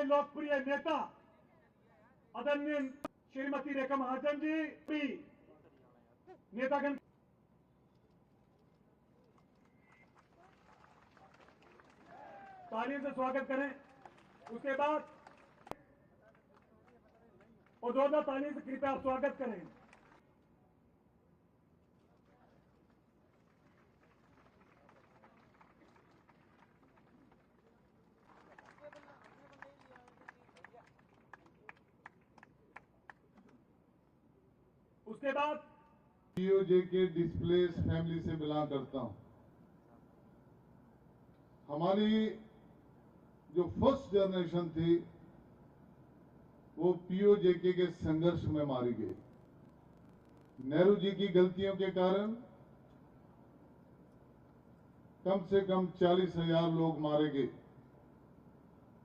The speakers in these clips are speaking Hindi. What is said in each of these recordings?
हमारे लोकप्रिय नेता आदरणीय श्रीमती रेखा महाजन जी भी नेतागण तालियों से स्वागत करें। उसके बाद और जोरदार तालियों से कृपया आप स्वागत करें। उसके बाद पीओजे के डिस्प्लेस फैमिली से बिलोंग करता हूं। हमारी जो फर्स्ट जनरेशन थी वो पीओजेके के संघर्ष में मारी गई। नेहरू जी की गलतियों के कारण कम से कम 40,000 लोग मारे गए।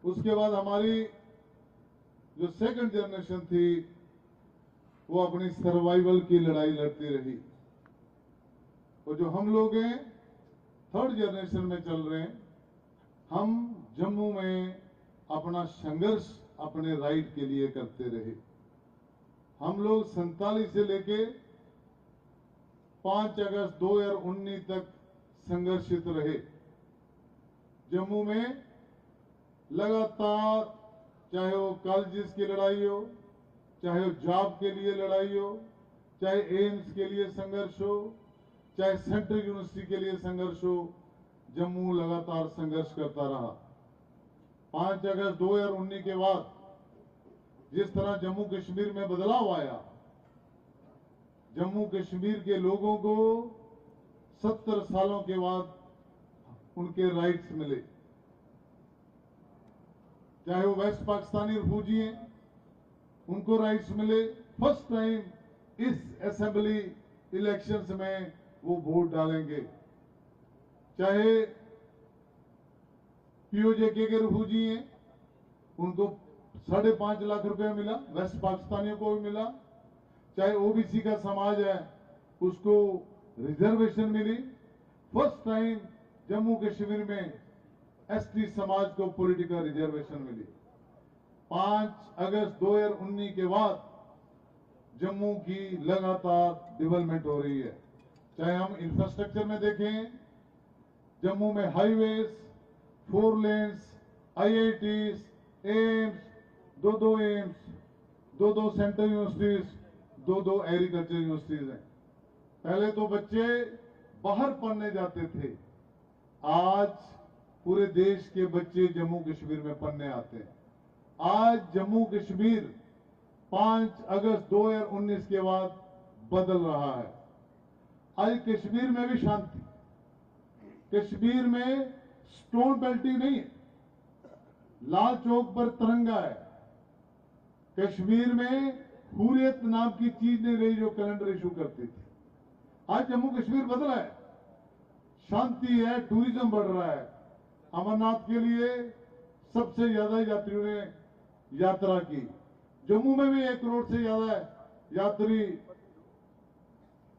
उसके बाद हमारी जो सेकंड जनरेशन थी वो अपनी सर्वाइवल की लड़ाई लड़ती रही। और जो हम लोग हैं थर्ड जनरेशन में चल रहे हैं, हम जम्मू में अपना संघर्ष अपने राइट के लिए करते रहे। हम लोग 47 से लेके 5 अगस्त 2019 तक संघर्षित रहे। जम्मू में लगातार, चाहे वो कॉलेजेस की लड़ाई हो, चाहे वो जॉब के लिए लड़ाई हो, चाहे एम्स के लिए संघर्ष हो, चाहे सेंट्रल यूनिवर्सिटी के लिए संघर्ष हो, जम्मू लगातार संघर्ष करता रहा। 5 अगस्त 2019 के बाद जिस तरह जम्मू कश्मीर में बदलाव आया, जम्मू कश्मीर के लोगों को 70 सालों के बाद उनके राइट्स मिले। चाहे वो वेस्ट पाकिस्तानी रिफ्यूजी हैं, उनको राइट्स मिले। फर्स्ट टाइम इस असेंबली इलेक्शंस में वो वोट डालेंगे। चाहे पीओजेके के रिफ्यूजी हैं, उनको 5.5 लाख रुपया मिला, वेस्ट पाकिस्तानियों को भी मिला। चाहे ओबीसी का समाज है, उसको रिजर्वेशन मिली। फर्स्ट टाइम जम्मू कश्मीर में एसटी समाज को पॉलिटिकल रिजर्वेशन मिली। 5 अगस्त 2019 के बाद जम्मू की लगातार डेवलपमेंट हो रही है। चाहे हम इंफ्रास्ट्रक्चर में देखें, जम्मू में highways, 4 lens, IITs, AIIMS, 2 AIIMS, 2 central universities, 2 agriculture universities हैं। पहले तो बच्चे बाहर पढ़ने जाते थे, आज पूरे देश के बच्चे जम्मू कश्मीर में पढ़ने आते हैं। आज जम्मू कश्मीर 5 अगस्त 2019 के बाद बदल रहा है। आज कश्मीर में भी शांति, कश्मीर में स्टोन पेल्टिंग नहीं है, लाल चौक पर तिरंगा है। कश्मीर में हुर्रियत नाम की चीज नहीं रही जो कैलेंडर इशू करती थी। आज जम्मू कश्मीर बदला है, शांति है, टूरिज्म बढ़ रहा है। अमरनाथ के लिए सबसे ज्यादा यात्रियों ने यात्रा की। जम्मू में भी 1 करोड़ से ज्यादा यात्री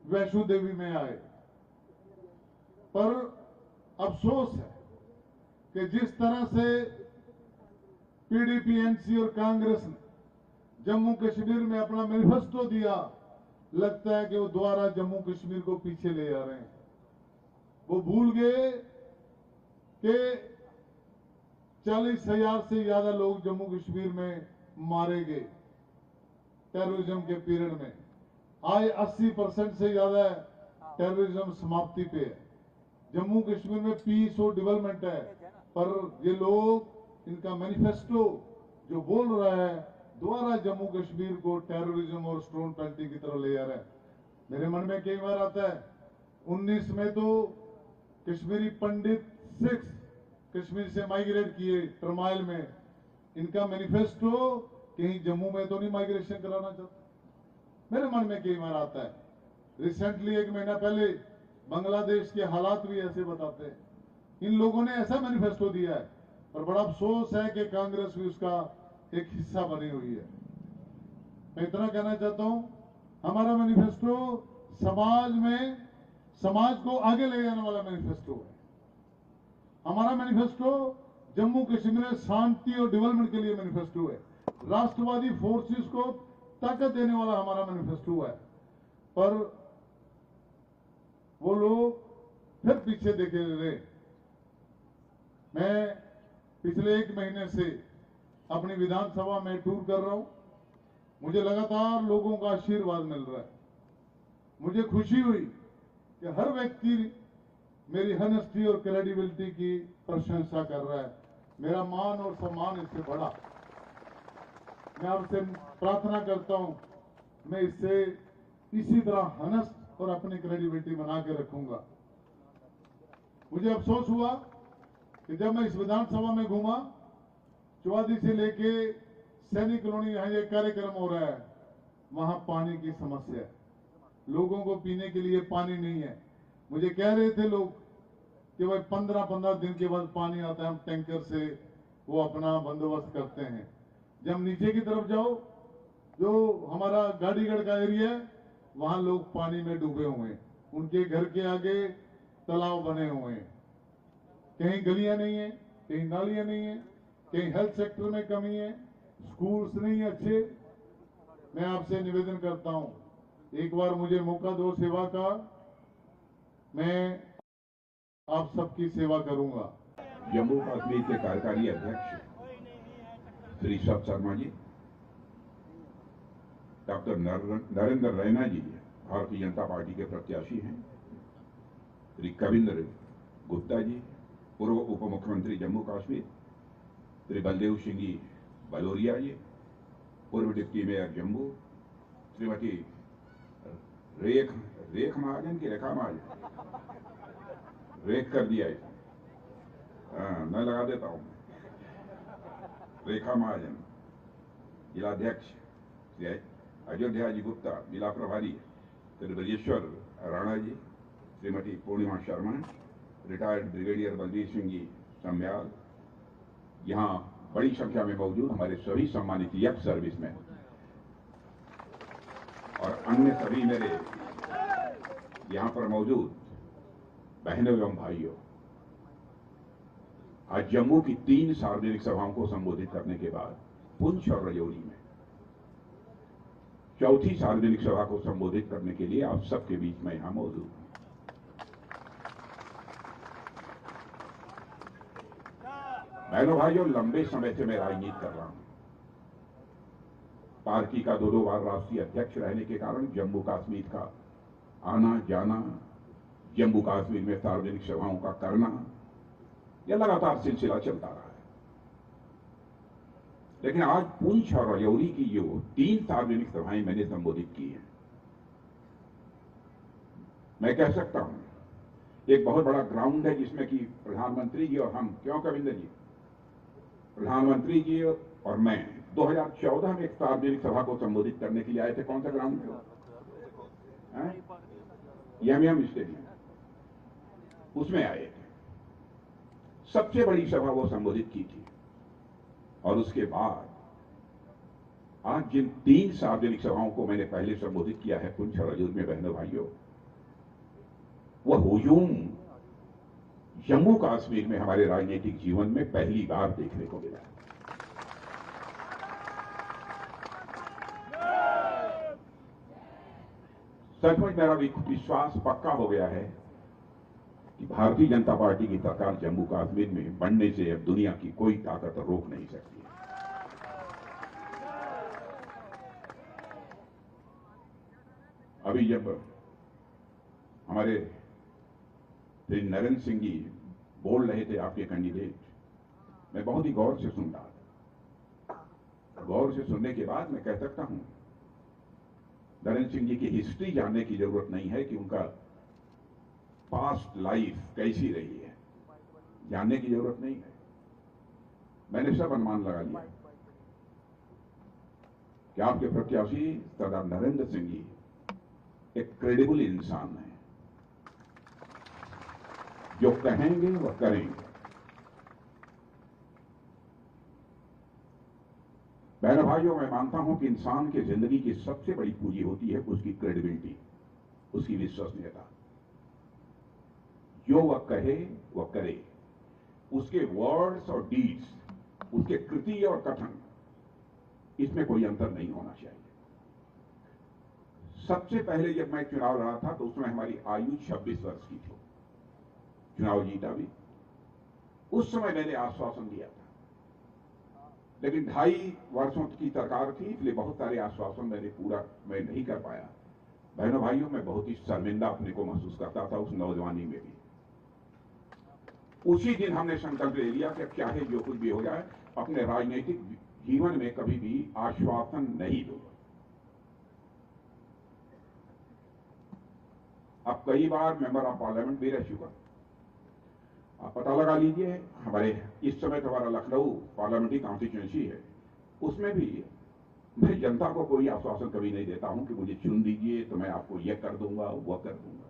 वैष्णो देवी में आए। पर अफसोस है कि जिस तरह से पीडीपी, एनसी और कांग्रेस ने जम्मू कश्मीर में अपना मैनिफेस्टो दिया, लगता है कि वो दोबारा जम्मू कश्मीर को पीछे ले जा रहे हैं। वो भूल गए कि 40,000 से ज्यादा लोग जम्मू कश्मीर में मारे गए टेररिज्म के पीरियड में। आज 80% से ज्यादा टेररिज्म समाप्ति पे है। जम्मू कश्मीर में पीस और डेवलपमेंट है, पर ये लोग, इनका मैनिफेस्टो जो बोल रहा है, दोबारा जम्मू कश्मीर को टेररिज्म और स्टोन पेल्टिंग की तरफ ले जा रहा है। मेरे मन में कई बार आता है, 19 में तो कश्मीरी पंडित 6 कश्मीर से माइग्रेट किए टर्माइल में। इनका मैनिफेस्टो कहीं जम्मू में तो नहीं माइग्रेशन कराना चाहता। मेरे मन में कई बार आता है। रिसेंटली 1 महीना पहले बांग्लादेश के हालात भी ऐसे बताते हैं। इन लोगों ने ऐसा मैनिफेस्टो दिया है, और बड़ा अफसोस है कि कांग्रेस भी उसका एक हिस्सा बनी हुई है। मैं इतना कहना चाहता हूं, हमारा मैनिफेस्टो समाज को आगे ले जाने वाला मैनिफेस्टो है। हमारा मैनिफेस्टो जम्मू कश्मीर में शांति और डेवलपमेंट के लिए मैनिफेस्टो है। राष्ट्रवादी फोर्सेस को ताकत देने वाला हमारा मैनिफेस्टो है। पर वो लोग फिर पीछे देखे रहे। मैं पिछले 1 महीने से अपनी विधानसभा में टूर कर रहा हूं। मुझे लगातार लोगों का आशीर्वाद मिल रहा है। मुझे खुशी हुई कि हर व्यक्ति मेरी हनेस्टी और क्रेडिबिलिटी की प्रशंसा कर रहा है। मेरा मान और सम्मान इससे बढ़ा। मैं आपसे प्रार्थना करता हूं, मैं इससे इसी तरह हनेस्ट और अपनी क्रेडिबिलिटी बना के रखूंगा। मुझे अफसोस हुआ कि जब मैं इस विधानसभा में घूमा, चौवादी से लेके सैनिक कॉलोनी यहाँ एक कार्यक्रम हो रहा है, वहां पानी की समस्या है। लोगों को पीने के लिए पानी नहीं है। मुझे कह रहे थे लोग कि भाई 15-15 दिन के बाद पानी आता है, हम टैंकर से वो अपना बंदोबस्त करते हैं। जब नीचे की तरफ जाओ, जो हमारा गाड़ीगढ़ का एरिया है, वहां लोग पानी में डूबे हुए हैं। उनके घर के आगे तालाब बने हुए हैं। कहीं गलियां नहीं है, कहीं नालियां नहीं है, कहीं हेल्थ सेक्टर में कमी है, स्कूल्स नहीं अच्छे। मैं आपसे निवेदन करता हूं, एक बार मुझे मौका दो सेवा का, मैं आप सबकी सेवा करूंगा। जम्मू कश्मीर के कार्यकारी अध्यक्ष श्री सब शर्मा जी, डॉक्टर नरेंद्र रैना जी भारतीय जनता पार्टी के प्रत्याशी हैं, श्री कविंद्र गुप्ता जी पूर्व उप मुख्यमंत्री जम्मू कश्मीर, श्री बलदेव सिंह जी बलोरिया जी पूर्व डिप्टी मेयर जम्मू, श्रीमती रेख महाजन की रेखा महाजन, रेख कर दिया है, मैं लगा देता हूं, रेखा महाजन जिलाध्यक्ष, श्री अयोध्या जी गुप्ता जिला प्रभारी, श्री ब्रजेश्वर राणा जी, श्रीमती पूर्णिमा शर्मा, रिटायर्ड ब्रिगेडियर बलबीर सिंह जी सम्याल, यहाँ बड़ी संख्या में मौजूद हमारे सभी सम्मानित एक्स सर्विसमैन और अन्य सभी मेरे यहाँ पर मौजूद बहनों एवं भाइयों, आज जम्मू की 3 सार्वजनिक सभाओं को संबोधित करने के बाद पुंछ और राजौरी में चौथी सार्वजनिक सभा को संबोधित करने के लिए आप सबके बीच में यहां मौजूद हूं। बहनों भाइयों, लंबे समय से मैं राजनीति कर रहा हूं। पार्टी का 2 बार राष्ट्रीय अध्यक्ष रहने के कारण जम्मू कश्मीर का आना जाना, जम्मू कश्मीर में सार्वजनिक सभाओं का करना, यह लगातार सिलसिला चलता रहा है। लेकिन आज पुंछ और राजौरी की जो 3 सार्वजनिक सभाएं मैंने संबोधित की हैं, मैं कह सकता हूं एक बहुत बड़ा ग्राउंड है जिसमें कि प्रधानमंत्री जी और हम, क्यों कविंदर जी, प्रधानमंत्री जी और मैं 2014 में एक सार्वजनिक सभा को संबोधित करने के लिए आए थे। कौन सा ग्राउंड है? एमएम स्टेडियम, उसमें आए थे। सबसे बड़ी सभा वो संबोधित की थी। और उसके बाद आज जिन 3 सार्वजनिक सभाओं को मैंने पहले संबोधित किया है पुंछ और राजौरी में, बहनों भाइयों, वह हुजूम जम्मू कश्मीर में हमारे राजनीतिक जीवन में पहली बार देखने को मिला है। सचमुच मेरा विश्वास पक्का हो गया है कि भारतीय जनता पार्टी की सरकार जम्मू कश्मीर में बनने से अब दुनिया की कोई ताकत रोक नहीं सकती। अभी जब हमारे श्री नरेंद्र सिंह जी बोल रहे थे, आपके कैंडिडेट, मैं बहुत ही गौर से सुन रहा था। गौर से सुनने के बाद मैं कह सकता हूं नरेंद्र सिंह जी की हिस्ट्री जानने की जरूरत नहीं है कि उनका पास्ट लाइफ कैसी रही है, जानने की जरूरत नहीं है। मैंने सब अनुमान लगा लिया कि आपके प्रत्याशी सरदार नरेंद्र सिंह जी एक क्रेडिबल इंसान है, जो कहेंगे वह करेंगे। बहनों भाइयों, मैं मानता हूं कि इंसान की जिंदगी की सबसे बड़ी पूंजी होती है उसकी क्रेडिबिलिटी, उसकी विश्वसनीयता। जो वह कहे वह करे, उसके वर्ड्स और डीड्स, उसके कृति और कथन, इसमें कोई अंतर नहीं होना चाहिए। सबसे पहले जब मैं चुनाव लड़ा था तो उसमें हमारी आयु 26 वर्ष की थी, चुनाव जीता भी। उस समय मैंने आश्वासन दिया था, लेकिन 2.5 वर्षों की सरकार थी, इसलिए बहुत सारे आश्वासन मैं नहीं कर पाया। बहनों भाइयों, मैं बहुत ही शर्मिंदा अपने को महसूस करता था उस नौजवानी में भी। उसी दिन हमने संकल्प ले लिया कि चाहे जो कुछ भी हो जाए, अपने राजनीतिक जीवन में कभी भी आश्वासन नहीं दूंगा। अब कई बार मेंबर ऑफ पार्लियामेंट भी रह चुका। आप पता लगा लीजिए, हमारे इस समय तो हमारा लखनऊ पार्लियामेंट्री कॉन्स्टिट्यूएंसी है, उसमें भी मैं जनता को कोई आश्वासन कभी नहीं देता हूं कि मुझे चुन दीजिए तो मैं आपको यह कर दूंगा वह कर दूंगा।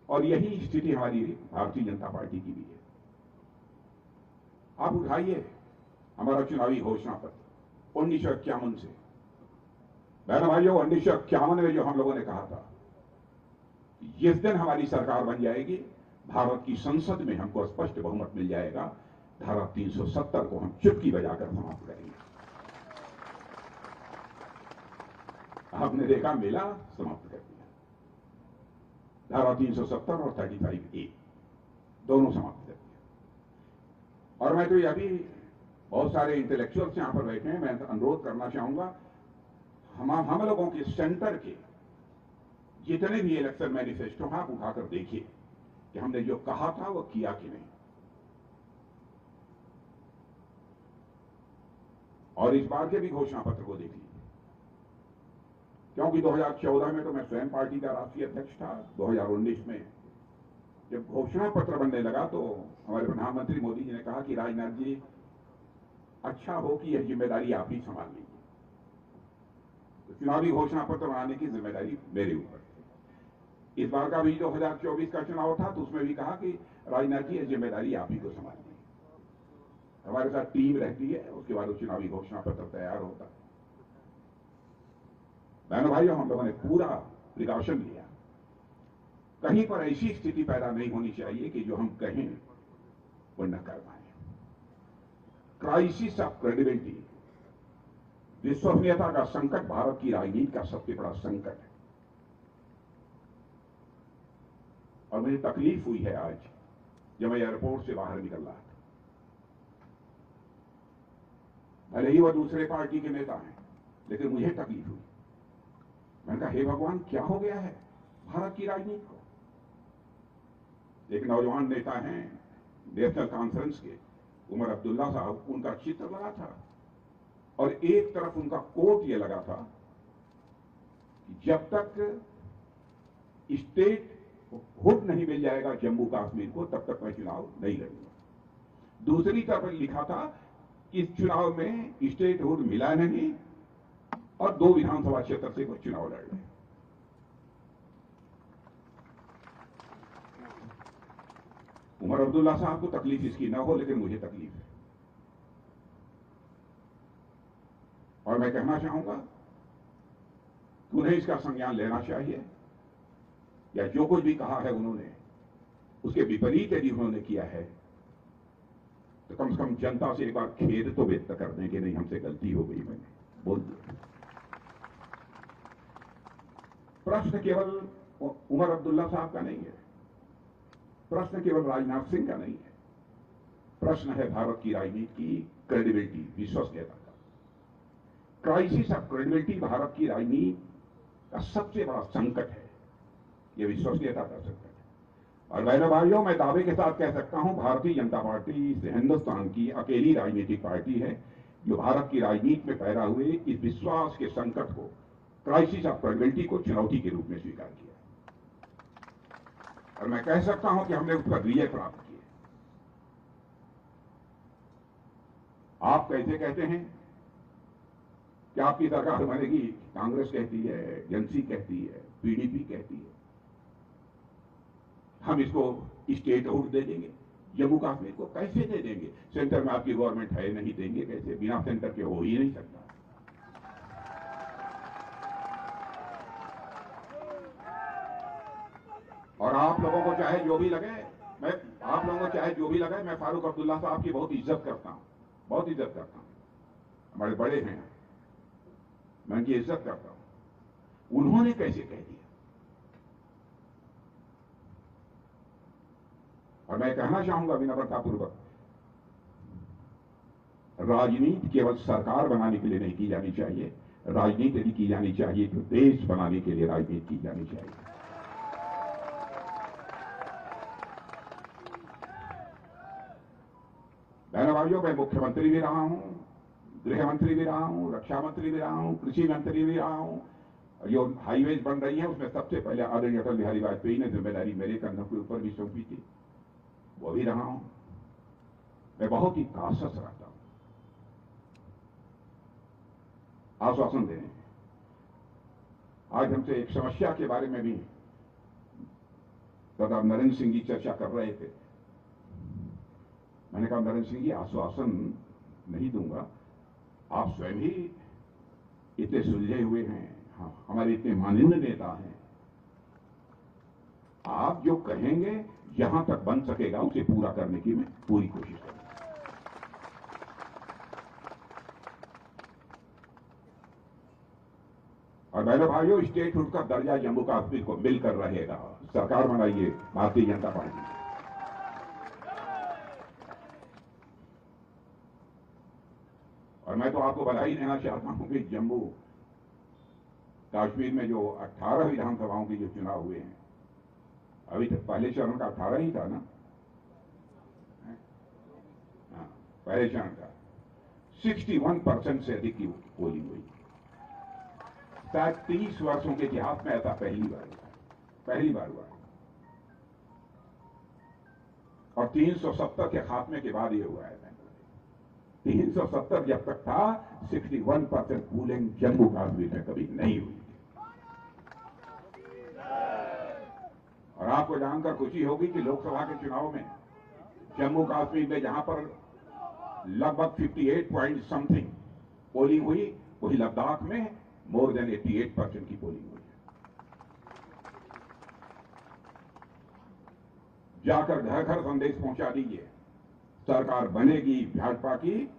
और यही स्थिति हमारी भारतीय जनता पार्टी की भी है। आप उठाइए हमारा चुनावी घोषणा पत्र 1951 से। बहनों भाइयों, 1951 में जो हम लोगों ने कहा था, जिस दिन हमारी सरकार बन जाएगी, भारत की संसद में हमको स्पष्ट बहुमत मिल जाएगा, धारा 370 को हम चुटकी बजाकर समाप्त करेंगे। आपने देखा, मिला, समाप्त कर दिया। धारा 370 और 35A दोनों समाप्त कर दिया। और मैं तो यह भी, बहुत सारे इंटेलेक्चुअल्स यहां पर बैठे हैं, मैं अनुरोध करना चाहूंगा, हम लोगों के सेंटर के जितने भी इलेक्शन मैनिफेस्टो आप उठाकर देखिए कि हमने जो कहा था वो किया कि नहीं। और इस बार के भी घोषणा पत्र को देख लीजिए, क्योंकि 2014 में तो मैं स्वयं पार्टी का राष्ट्रीय अध्यक्ष था। 2019 में जब घोषणा पत्र बनने लगा तो हमारे प्रधानमंत्री मोदी जी ने कहा कि राजनाथ जी, अच्छा हो कि यह जिम्मेदारी आप ही संभाल लीजिए। तो चुनावी घोषणा पत्र बनाने की जिम्मेदारी मेरे ऊपर थी। इस बार का भी 2024 का चुनाव था तो उसमें भी कहा कि राजनाथ जी, यह जिम्मेदारी आप ही को संभालनी है। हमारे साथ टीम रहती है, उसके बाद वो चुनावी घोषणा पत्र तैयार होता है। बहनों भाइयों, हम लोगों ने पूरा प्रिकॉशन लिया। कहीं पर ऐसी स्थिति पैदा नहीं होनी चाहिए कि जो हम कहें वो न कर पाए। क्राइसिस ऑफ क्रेडिबिलिटी, विश्वसनीयता का संकट भारत की राजनीति का सबसे बड़ा संकट है। और मुझे तकलीफ हुई है आज जब मैं एयरपोर्ट से बाहर निकल रहा था। भले ही वह दूसरे पार्टी के नेता हैं, लेकिन मुझे तकलीफ हुई। मैंने कहा, हे भगवान, क्या हो गया है भारत की राजनीति को। एक नौजवान नेता हैं नेशनल कॉन्फ्रेंस के, उमर अब्दुल्ला साहब, उनका चित्र लगा था और एक तरफ उनका कोट यह लगा था कि जब तक स्टेट हुड नहीं मिल जाएगा जम्मू कश्मीर को, तब तक मैं चुनाव नहीं लड़ूंगा। दूसरी तरफ लिखा था कि इस चुनाव में स्टेट हुड मिला नहीं और 2 विधानसभा क्षेत्र से वो चुनाव लड़ रहे। उमर अब्दुल्ला साहब को तकलीफ इसकी ना हो, लेकिन मुझे तकलीफ है। और मैं कहना चाहूंगा कि उन्हें इसका संज्ञान लेना चाहिए, या जो कुछ भी कहा है उन्होंने उसके विपरीत यदि उन्होंने किया है तो कम से कम जनता से एक बार खेद तो व्यक्त कर दें कि नहीं, हमसे गलती हो गई, मैंने बोल दिया। प्रश्न केवल उमर अब्दुल्ला साहब का नहीं है, प्रश्न केवल राजनाथ सिंह का नहीं है, प्रश्न है भारत की राजनीति की क्रेडिबिलिटी, विश्वसनीयता का। क्राइसिस ऑफ क्रेडिबिलिटी भारत की राजनीति का सबसे बड़ा संकट है, यह विश्वसनीयता का संकट है। और बहनों भाइयों, मैं दावे के साथ कह सकता हूं, भारतीय जनता पार्टी हिंदुस्तान की अकेली राजनीतिक पार्टी है जो भारत की राजनीति में पैदा हुए इस विश्वास के संकट को, क्राइसिस ऑफ क्रेडिबिलिटी को चुनौती के रूप में स्वीकार किया। और मैं कह सकता हूं कि हमने उस पर विजय प्राप्त की। आप कैसे कहते हैं कि आपकी सरकार बनेगी, कांग्रेस कहती है, एजेंसी कहती है, पीडीपी कहती है, हम इसको स्टेट हुड दे देंगे, जम्मू कश्मीर को कैसे दे देंगे? सेंटर में आपकी गवर्नमेंट है, नहीं देंगे कैसे? बिना सेंटर के हो ही नहीं सकता। और आप लोगों को चाहे जो भी लगे, मैं आप लोगों को चाहे जो भी लगे, मैं फारूक अब्दुल्ला साहब की बहुत इज्जत करता हूं, बहुत इज्जत करता हूं। हमारे बड़े हैं, मैं उनकी इज्जत करता हूं। उन्होंने कैसे कह दिया? और मैं कहना चाहूंगा विनम्रतापूर्वक, राजनीति केवल सरकार बनाने के लिए नहीं की जानी चाहिए, राजनीति यदि की जानी चाहिए तो देश बनाने के लिए राजनीति की जानी चाहिए। बहनों भाइयों, मैं मुख्यमंत्री भी रहा हूं, गृह मंत्री भी रहा हूं, रक्षा मंत्री भी रहा हूं, कृषि मंत्री भी रहा हूं। जो हाईवेज बन रही है उसमें सबसे पहले आदरणीय अटल बिहारी वाजपेयी ने जिम्मेदारी मेरे कंधों के ऊपर भी सौंपी थी, वो भी रहा हूं। मैं बहुत ही कासस रहता हूं आश्वासन देने। आज हमसे एक समस्या के बारे में भी सरदार नरेंद्र सिंह जी चर्चा कर रहे थे। मैंने कहा नरेंद्र सिंह जी, आश्वासन नहीं दूंगा, आप स्वयं ही इतने सुलझे हुए हैं, हमारे इतने माननीय नेता हैं, आप जो कहेंगे जहां तक बन सकेगा उसे पूरा करने की मैं पूरी कोशिश करूंगा। और बहनों भाइयों, स्टेटहुड का दर्जा जम्मू कश्मीर को मिलकर रहेगा। सरकार बनाइए भारतीय जनता पार्टी। और मैं तो आपको बधाई देना चाहता हूं कि जम्मू कश्मीर में जो 18 विधानसभाओं के जो चुनाव हुए हैं, अभी तक पहले चरण का 18 ही था ना, हाँ, पहले चरण का 61% से अधिक की पोलिंग हुई। शायद 30 वर्षों के इतिहास में ऐसा पहली बार हुआ। और 370 के खात्मे के बाद ये हुआ है। 370 जब तक था, 61% पोलिंग जम्मू कश्मीर में कभी नहीं हुई। और आपको जानकर खुशी होगी कि लोकसभा के चुनाव में जम्मू कश्मीर में जहां पर लगभग 58 पॉइंट समथिंग पोलिंग हुई, वही लद्दाख में मोर देन 88% की पोलिंग हुई। जाकर घर घर संदेश पहुंचा दीजिए, सरकार बनेगी भाजपा की,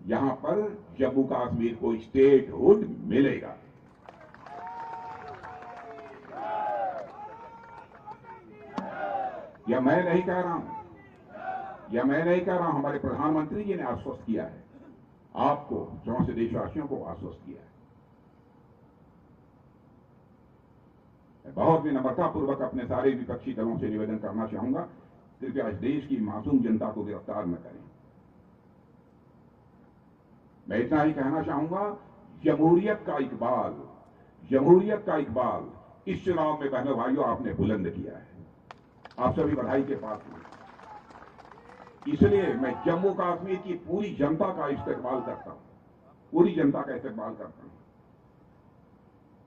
यहां पर जम्मू कश्मीर को स्टेटहुड मिलेगा। यह मैं नहीं कह रहा हूं, हमारे प्रधानमंत्री जी ने आश्वस्त किया है, आपको समस्त देशवासियों को आश्वस्त किया है। मैं बहुत विनम्रतापूर्वक अपने सारे विपक्षी दलों से निवेदन करना चाहूंगा, कृपया इस देश की मासूम जनता को गिरफ्तार न करें। मैं इतना ही कहना चाहूंगा, जमहूरियत का इकबाल इस चुनाव में बहनों भाइयों आपने बुलंद किया है। आप सभी बधाई के पात्र हैं। इसलिए मैं जम्मू कश्मीर की पूरी जनता का इस्तेमाल करता हूं,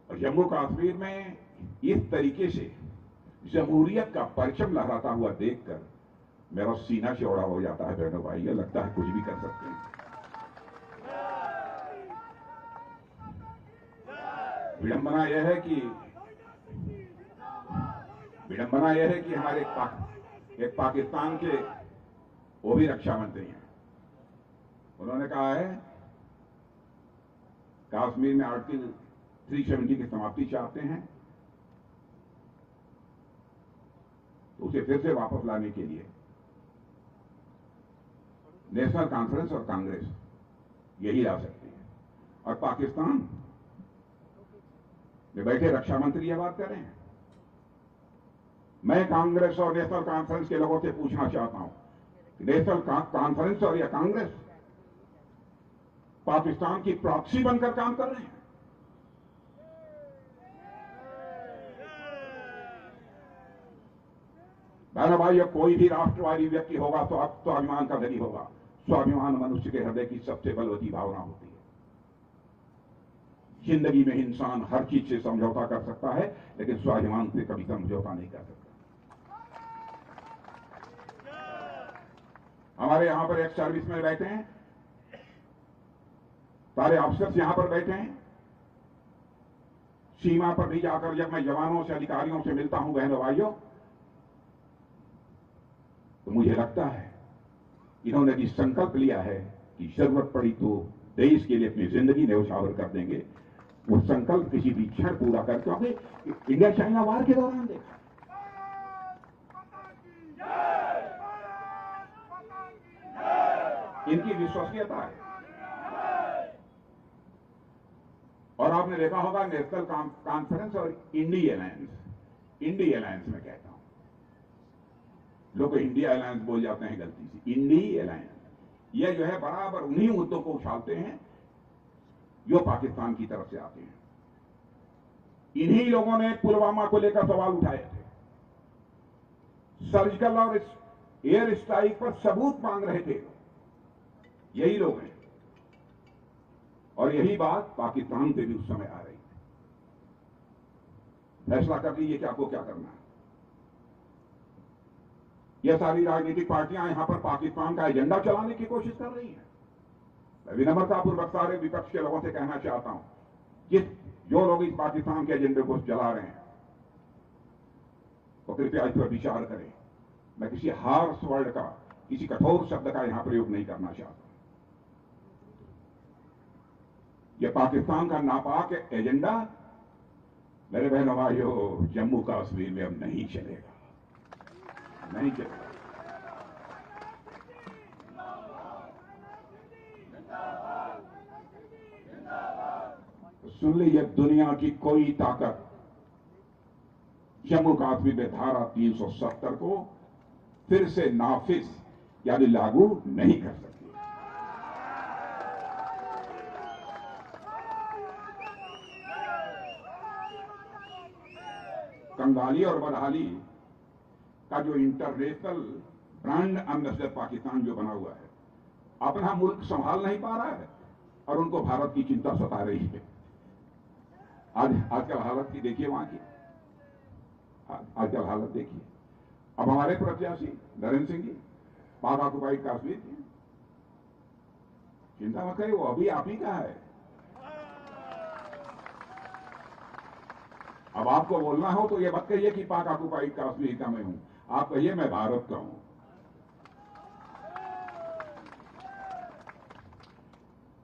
और जम्मू कश्मीर में इस तरीके से जमहूरियत का परचम लहराता हुआ देखकर मेरा सीना चौड़ा हो जाता है। बहनों भाई, ये लगता है कुछ भी कर सकते हैं। विडंबना यह है कि हमारे एक पाकिस्तान के वो भी रक्षा मंत्री हैं, उन्होंने कहा है कश्मीर में आर्टिकल 370 की समाप्ति चाहते हैं, तो उसे फिर से वापस लाने के लिए नेशनल कॉन्फ्रेंस और कांग्रेस यही ला सकती है। और पाकिस्तान में बैठे रक्षा मंत्री यह बात कर रहे हैं। मैं कांग्रेस और नेशनल कॉन्फ्रेंस के लोगों से पूछना चाहता हूं, नेशनल कॉन्फ्रेंस और या कांग्रेस पाकिस्तान की प्रॉक्सी बनकर काम कर रहे हैं। बहनों भाइयों, कोई भी राष्ट्रवादी व्यक्ति होगा तो अब स्वाभिमान का धनी होगा। स्वाभिमान मनुष्य के हृदय की सबसे बलवती भावना होती है। जिंदगी में इंसान हर चीज से समझौता कर सकता है, लेकिन स्वाभिमान से कभी समझौता नहीं कर सकता। हमारे यहां पर एक सर्विस में बैठे हैं, सारे अफसर्स यहां पर बैठे हैं। सीमा पर भी जाकर जब मैं जवानों से, अधिकारियों से मिलता हूं बहनों भाइयों, तो मुझे लगता है इन्होंने भी संकल्प लिया है कि जरूरत पड़ी तो देश के लिए अपनी जिंदगी न्यौछावर कर देंगे। वो संकल्प किसी भी क्षण पूरा कर, क्योंकि इंडिया चाइना वार के दौरान देखा इनकी विश्वसनीयता है। और आपने देखा होगा नेशनल कॉन्फ्रेंस और इंडी अलायंस में कहता हूं, लोग इंडिया अलायंस बोल जाते हैं गलती से, इंडी अलायंस ये जो है बराबर उन्हीं मुद्दों को उछालते हैं जो पाकिस्तान की तरफ से आते हैं। इन्हीं लोगों ने पुलवामा को लेकर सवाल उठाए थे, सर्जिकल और एयर स्ट्राइक पर सबूत मांग रहे थे, यही लोग हैं। और यही बात पाकिस्तान से भी उस समय आ रही थी। फैसला कर लीजिए कि आपको क्या करना है। यह सारी राजनीतिक पार्टियां यहां पर पाकिस्तान का एजेंडा चलाने की कोशिश कर रही हैं। मैं विनम्रतापूर्वक सारे विपक्ष के लोगों से कहना चाहता हूं कि जो लोग इस पाकिस्तान के एजेंडे को चला रहे हैं वो कृपया इस पर विचार करें। मैं किसी हार्श वर्ड का, किसी कठोर शब्द का यहां प्रयोग नहीं करना चाहता। यह पाकिस्तान का नापाक एजेंडा मेरे बहनों भाइयों जम्मू कश्मीर में अब नहीं चलेगा, नहीं चलेगा। सुन लीजिए, दुनिया की कोई ताकत जम्मू कश्मीर में धारा 370 को फिर से नाफिज यानी लागू नहीं कर सकती। कंगाली और बदहाली का जो इंटरनेशनल ब्रांड एम्बेसडर पाकिस्तान जो बना हुआ है, अपना मुल्क संभाल नहीं पा रहा है और उनको भारत की चिंता सता रही है। आजकल हालत की देखिए, वहां की आजकल हालत देखिए। अब हमारे प्रत्याशी नरेंद्र सिंह जी पाक ऑक्युपाइड कश्मीर की चिंता मत करिए, वो अभी आप ही का है। अब आपको बोलना हो तो ये मत कहिए कि पाक ऑक्युपाइड कश्मीर का मैं हूं, आप कहिए मैं भारत का हूं।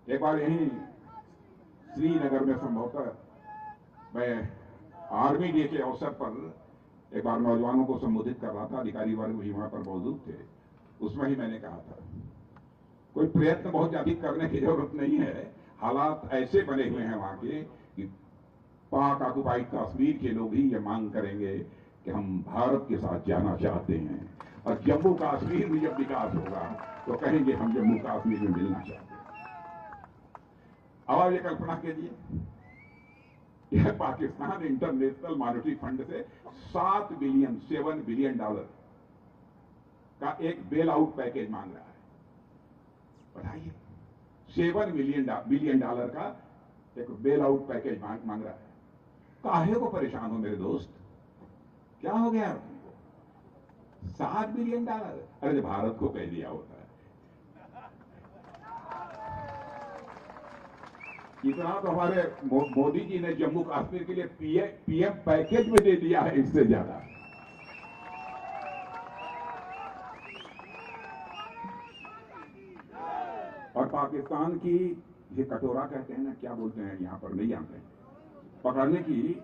एक बार यहीं श्रीनगर में संभवतः मैं आर्मी डे के अवसर पर एक बार नौजवानों को संबोधित कर रहा था, अधिकारी वर्ग भी वहां पर मौजूद थे। उसमें ही मैंने कहा था कोई प्रयत्न बहुत अधिक करने की जरूरत नहीं है, हालात ऐसे बने हुए हैं वहां के कि पाक ऑक्युपाइड कश्मीर के लोग ही ये मांग करेंगे कि हम भारत के साथ जाना चाहते हैं, और जम्मू कश्मीर में जब विकास होगा तो कहेंगे हम जम्मू कश्मीर में मिलना चाहते हैं। अब आप ये कल्पना कीजिए, यह पाकिस्तान इंटरनेशनल मॉनेटरी फंड से $7 बिलियन का एक बेल आउट पैकेज मांग रहा है। बताइए, $7 बिलियन का एक बेल आउट पैकेज मांग रहा है। काहे को परेशान हो मेरे दोस्त, क्या हो गया तुमको? $7 बिलियन, अरे भारत को कह दिया होता है। इतना तो हमारे मोदी जी ने जम्मू कश्मीर के लिए पीएम पैकेज में दे दिया है, इससे ज्यादा। और पाकिस्तान की ये कटोरा कहते हैं ना, क्या बोलते हैं यहां पर नहीं जानते, पकड़ने की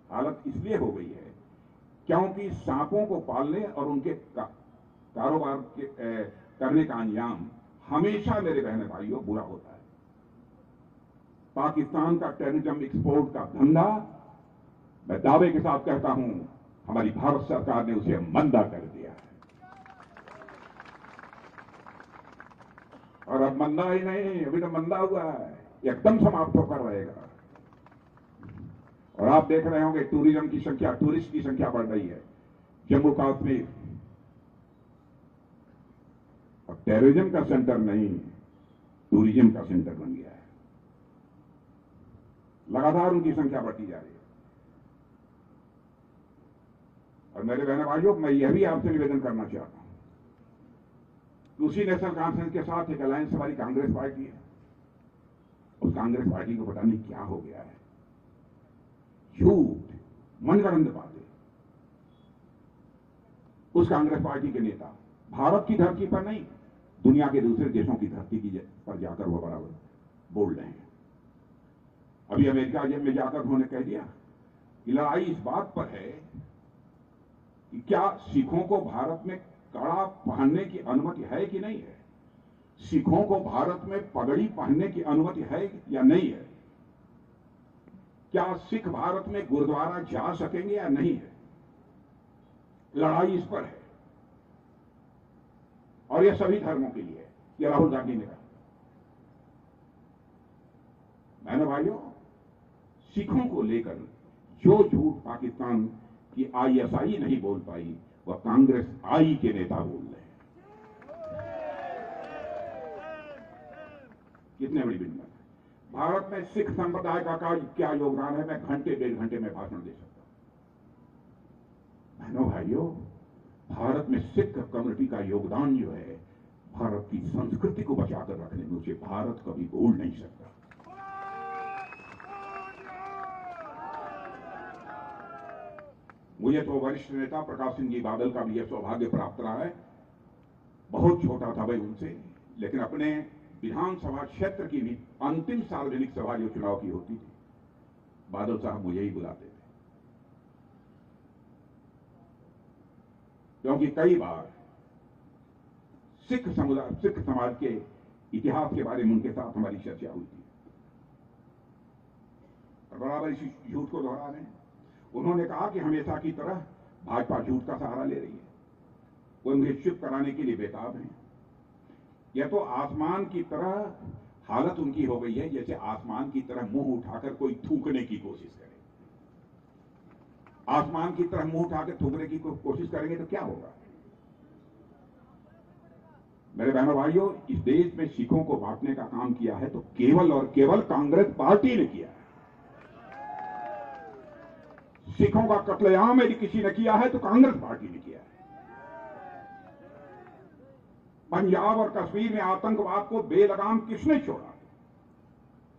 हालत इसलिए हो गई है क्योंकि सांपों को पालने और उनके कारोबार करने का अंजाम हमेशा मेरे बहने भाइयों बुरा होता है। पाकिस्तान का टेररिज्म एक्सपोर्ट का धंधा, मैं दावे के साथ कहता हूं, हमारी भारत सरकार ने उसे मंदा कर दिया है। और अब मंदा ही नहीं, अभी तो मंदा हुआ है, एकदम समाप्त होकर रहेगा। और आप देख रहे होंगे टूरिज्म की संख्या, टूरिस्ट की संख्या बढ़ रही है। जम्मू कश्मीर अब टेररिज्म का सेंटर नहीं, टूरिज्म का सेंटर बन गया है। लगातार उनकी संख्या बढ़ती जा रही है। और मेरे बहनों भाइयों, मैं यह भी आपसे निवेदन करना चाहता हूं कि उसी नेशनल कॉन्फ्रेंस के साथ एक अलायंस हमारी कांग्रेस पार्टी है। उस कांग्रेस पार्टी को पता नहीं क्या हो गया है, झूठ, मनगढ़ंत बातें। उस कांग्रेस पार्टी के नेता भारत की धरती पर नहीं, दुनिया के दूसरे देशों की धरती की पर जाकर वो बराबर बोल रहे हैं। अभी अमेरिका में जाकर उन्होंने कह दिया कि लड़ाई इस बात पर है कि क्या सिखों को भारत में कड़ा पहनने की अनुमति है कि नहीं है, सिखों को भारत में पगड़ी पहनने की अनुमति है या नहीं है, क्या सिख भारत में गुरुद्वारा जा सकेंगे या नहीं है। लड़ाई इस पर है और यह सभी धर्मों के लिए है, यह राहुल गांधी ने कहा। बहनों भाइयों, सिखों को लेकर जो झूठ पाकिस्तान की आईएसआई नहीं बोल पाई, वह कांग्रेस आई के नेता बोल रहे हैं। कितने बड़ी बिंदु है। भारत में सिख संप्रदाय का क्या योगदान है, मैं घंटे डेढ़ घंटे में भाषण दे सकता हूं। बहनों भाइयों, भारत में सिख कम्युनिटी का योगदान जो है, भारत की संस्कृति को बचाकर रखने में उसे भारत कभी भूल नहीं सकता। मुझे तो वरिष्ठ नेता प्रकाश सिंह जी बादल का भी यह सौभाग्य प्राप्त रहा है। बहुत छोटा था भाई उनसे, लेकिन अपने विधानसभा क्षेत्र की भी अंतिम सार्वजनिक सभा जो चुनाव की होती थी, बादल साहब मुझे ही बुलाते थे, क्योंकि कई बार सिख समाज के इतिहास के बारे में उनके साथ हमारी चर्चा हुई थी। और बराबर इसी झूठ को दोहरा रहे हैं। उन्होंने कहा कि हमेशा की तरह भाजपा झूठ का सहारा ले रही है, वो मुझे चुप कराने के लिए बेताब हैं। यह तो आसमान की तरह हालत उनकी हो गई है, जैसे आसमान की तरह मुंह उठाकर कोई थूकने की कोशिश करे। आसमान की तरह मुंह उठाकर थूकने की कोशिश करेंगे तो क्या होगा। मेरे बहनों भाइयों, इस देश में सिखों को बांटने का काम किया है तो केवल और केवल कांग्रेस पार्टी ने किया है। सिखों का कत्लेआम यदि किसी ने किया है तो कांग्रेस पार्टी ने किया है। पंजाब और कश्मीर में आतंकवाद को बेलगाम किसने छोड़ा,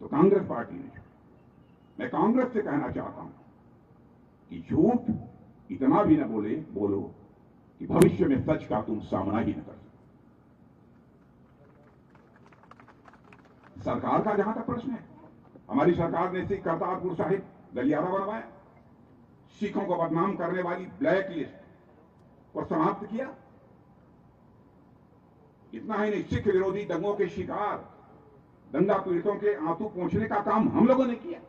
तो कांग्रेस पार्टी ने छोड़ा। मैं कांग्रेस से कहना चाहता हूं कि झूठ इतना भी न बोलो कि भविष्य में सच का तुम सामना ही न कर सको। सरकार का जहां तक प्रश्न है, हमारी सरकार ने सिख करतारपुर साहिब गलियारा बनवाया, सिखों को बदनाम करने वाली ब्लैक लिस्ट को समाप्त किया। इतना ही नहीं, सिख विरोधी दंगों के शिकार दंगा पीड़ितों के आंसू पोंछने का काम हम लोगों ने किया।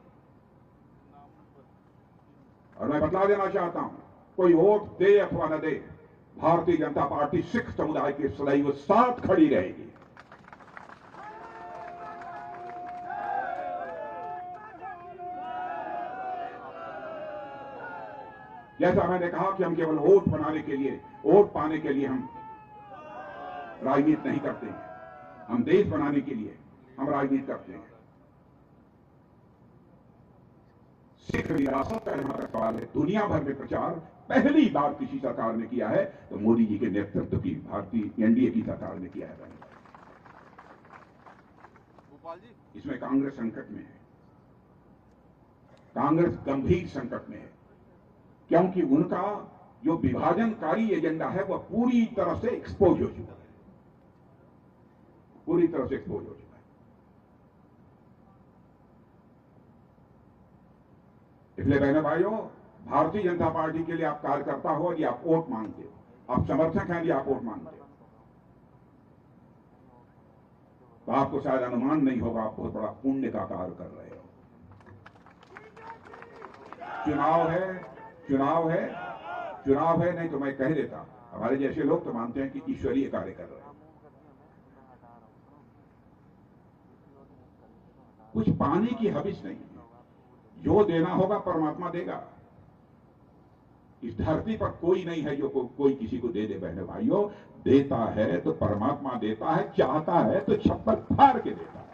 और मैं बता देना चाहता हूं, कोई वोट दे अथवा न दे, भारतीय जनता पार्टी सिख समुदाय के सदैव साथ खड़ी रहेगी। जैसा मैंने कहा कि हम केवल वोट बनाने के लिए, वोट पाने के लिए हम राजनीति नहीं करते हैं, हम देश बनाने के लिए हम राजनीति करते हैं। सिख विरासत का जहां तक सवाल है, दुनिया भर में प्रचार पहली बार किसी सरकार ने किया है तो मोदी जी के नेतृत्व की भारतीय एनडीए की सरकार ने किया है। इसमें कांग्रेस संकट में है, कांग्रेस गंभीर संकट में है, क्योंकि उनका जो विभाजनकारी एजेंडा है वह पूरी तरह से एक्सपोज हो चुका है, पूरी तरह से एक्सपोज हो चुका है। इसलिए बहनों भाइयों, भारतीय जनता पार्टी के लिए आप कार्यकर्ता हो या आप वोट मांगते हो, आप समर्थक हैं या आप वोट मांगते हो, तो आपको शायद अनुमान नहीं होगा आप बहुत बड़ा पुण्य का कार्य कर रहे हो। चुनाव है नहीं तो मैं कह देता, हमारे जैसे लोग तो मानते हैं कि ईश्वरीय कार्य कर रहे हैं। कुछ पाने की हविस नहीं है, जो देना होगा परमात्मा देगा। इस धरती पर कोई नहीं है जो कोई किसी को दे दे। बहनों भाइयों, देता है तो परमात्मा देता है, चाहता है तो छप्पर फाड़ के देता है।